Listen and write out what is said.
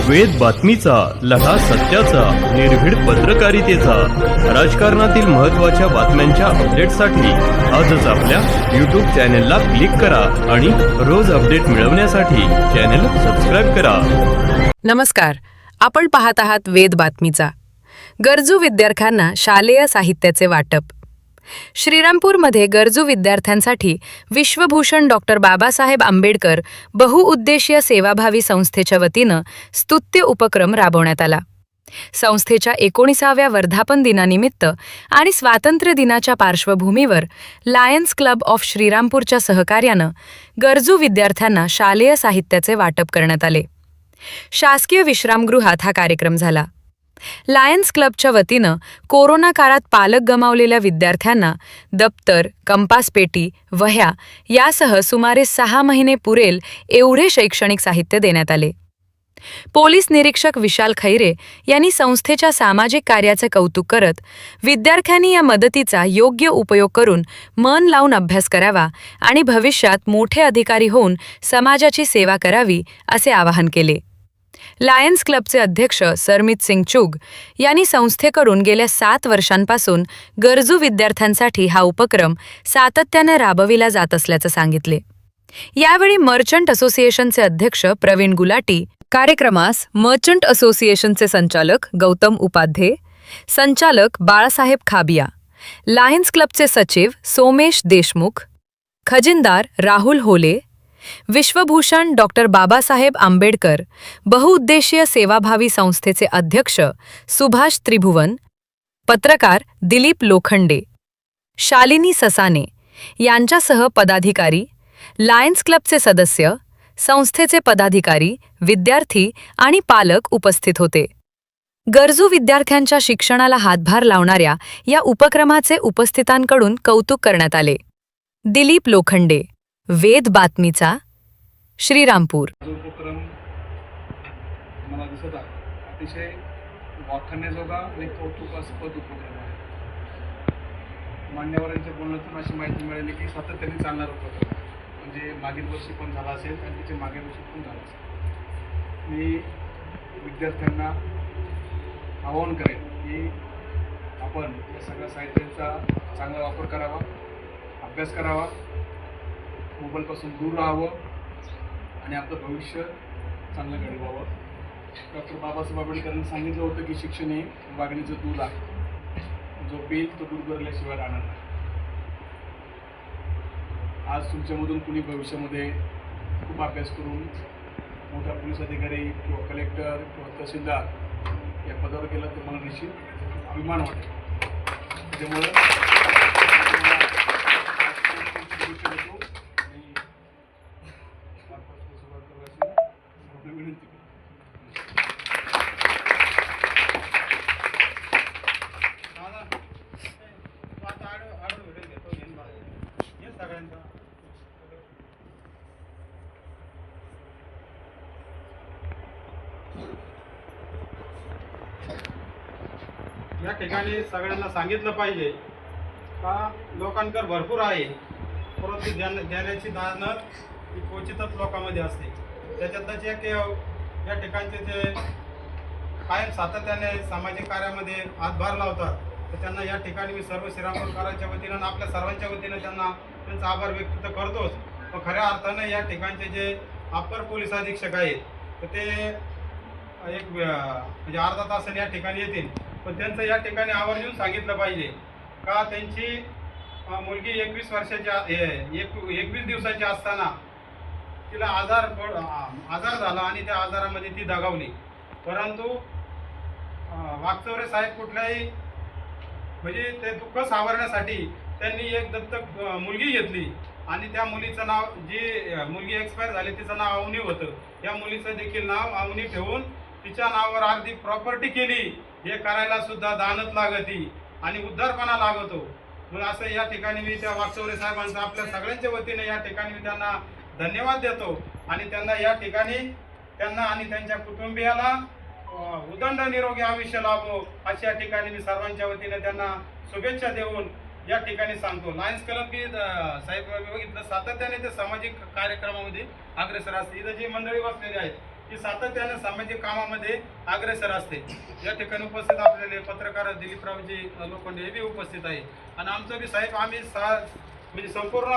वेद बातमीचा, लढा सत्याचा, निर्भीड पत्रकारितेचा, राजकारणातील महत्त्वाच्या बातम्यांच्या अपडेटसाठी आजच आपल्या यूट्यूब चॅनेलला क्लिक करा आणि रोज अपडेट मिळवण्यासाठी चॅनेल सबस्क्राईब करा. नमस्कार, आपण पाहत आहात वेद बातमीचा. गरजू विद्यार्थ्यांना शालेय साहित्याचे वाटप. श्रीरामपूरमध्ये गरजू विद्यार्थ्यांसाठी विश्वभूषण डॉक्टर बाबासाहेब आंबेडकर बहुउद्देशीय सेवाभावी संस्थेच्या वतीनं स्तुत्य उपक्रम राबवण्यात आला. संस्थेच्या 19व्या वर्धापन दिनानिमित्त आणि स्वातंत्र्य दिनाच्या पार्श्वभूमीवर लायन्स क्लब ऑफ श्रीरामपूरच्या सहकार्यानं गरजू विद्यार्थ्यांना शालेय साहित्याचे वाटप करण्यात आले. शासकीय विश्रामगृहात हा कार्यक्रम झाला. लायन्स क्लबच्या वतीनं कोरोना काळात पालक गमावलेल्या विद्यार्थ्यांना दप्तर, कंपास पेटी, वह्या यासह सुमारे 6 महिने पुरेल एवढे शैक्षणिक साहित्य देण्यात आले. पोलीस निरीक्षक विशाल खैरे यांनी संस्थेच्या सामाजिक कार्याचे कौतुक करत विद्यार्थ्यांनी या मदतीचा योग्य उपयोग करून मन लावून अभ्यास करावा आणि भविष्यात मोठे अधिकारी होऊन समाजाची सेवा करावी असे आवाहन केले. लायन्स क्लबचे अध्यक्ष सरमित सिंग चुग यांनी संस्थेकडून गेल्या 7 वर्षांपासून गरजू विद्यार्थ्यांसाठी हा उपक्रम सातत्याने राबविला जात असल्याचं सांगितले. यावेळी मर्चंट असोसिएशनचे अध्यक्ष प्रवीण गुलाटी, कार्यक्रमास मर्चंट असोसिएशनचे संचालक गौतम उपाध्ये, संचालक बाळासाहेब खाबिया, लायन्स क्लबचे सचिव सोमेश देशमुख, खजिनदार राहुल होले, विश्वभूषण डॉक्टर बाबासाहेब आंबेडकर बहुउद्देशीय सेवाभावी संस्थेचे अध्यक्ष सुभाष त्रिभुवन, पत्रकार दिलीप लोखंडे, शालिनी ससाने यांच्यासह पदाधिकारी, लायन्स क्लबचे सदस्य, संस्थेचे पदाधिकारी, विद्यार्थी आणि पालक उपस्थित होते. गरजू विद्यार्थ्यांच्या शिक्षणाला हातभार लावणाऱ्या या उपक्रमाचे उपस्थितांकडून कौतुक करण्यात आले. दिलीप लोखंडे, वेद बातमीचा, श्रीरामपूर. उपक्रम मला दिसत आहे अतिशय वाखाणण्याजोगा आणि कौतुकास्पद उपक्रम आहे. मान्यवरांच्या बोलण्यातून अशी माहिती मिळाली की सातत्याने चालणारा उपक्रम म्हणजे मागील वर्षी पण झाला असेल आणि त्याच्या मागील वर्षी पण झाला असेल. मी विद्यार्थ्यांना आवाहन करेन की आपण या सगळ्या साहित्याचा चांगला वापर करावा, अभ्यास करावा, मोबाईलपासून दूर राहावं आणि आपलं भविष्य चांगलं घडवावं. डॉक्टर बाबासाहेब आंबेडकरांनी सांगितलं होतं की शिक्षण हे वाघिणीचं दूध आहे, जो पेल तो दूध भरल्याशिवाय राहणार नाही. आज तुमच्यामधून कुणी भविष्यामध्ये खूप अभ्यास करून मोठा पोलीस अधिकारी किंवा कलेक्टर किंवा तहसीलदार या पदावर गेला तर मला निश्चित अभिमान वाटेल. त्याच्यामुळे या ठिकाणी सगळ्यांना सांगितलं पाहिजे का लोकांकर भरपूर आहे, परंतु देण्याची दानत ही क्वचितच लोकांमध्ये असते. त्याच्यातच एक या ठिकाणचे जे कायम सातत्याने सामाजिक कार्यामध्ये हातभार लावतात तर त्यांना या ठिकाणी मी सर्व श्रीरामपूरकरांच्या वतीनं आणि आपल्या सर्वांच्या वतीनं त्यांचा आभार व्यक्त करतोच. पण खऱ्या अर्थानं या ठिकाणचे जे अप्पर पोलीस अधीक्षक आहेत तर ते एक म्हणजे अर्धा तासाने या ठिकाणी येतील. पण त्यांचं या ठिकाणी आवर्जून सांगितलं पाहिजे का त्यांची मुलगी 21 दिवसाची असताना तिला आजार झाला आणि त्या आजारामध्ये ती दगावली. परंतु वागचौरे साहेब कुठल्याही म्हणजे ते दुःख सावरण्यासाठी त्यांनी एक दत्तक मुलगी घेतली आणि त्या मुलीचं नाव, जी मुलगी एक्सपायर झाली तिचं नाव अवनी होतं, या मुलीचं देखील नाव अवनी ठेवून तिच्या नावावर अर्धी प्रॉपर्टी केली. हे करायला सुद्धा दानत लागती आणि उद्धारपणा लागतो. मग असं या ठिकाणी मी त्या वागचौरे साहेबांचा आपल्या सगळ्यांच्या वतीने या ठिकाणी मी त्यांना धन्यवाद देतो आणि त्यांना या ठिकाणी त्यांना आणि त्यांच्या कुटुंबियाला उदंड निरोगी आयुष्य लाभो अशी या ठिकाणी मी सर्वांच्या वतीने त्यांना शुभेच्छा देऊन या ठिकाणी सांगतो. लायन्स क्लब की साहेब बघितलं सातत्याने ते सामाजिक कार्यक्रमामध्ये अग्रेसर असते. इथं जी मंडळी बसलेली आहेत ही सातत्याने सामाजिक कामामध्ये अग्रेसर असते. या ठिकाणी उपस्थित असलेले पत्रकार दिलीपरावजी लोखंडे हे बी उपस्थित आहे. आणि आमचं बी साहेब आम्ही म्हणजे संपूर्ण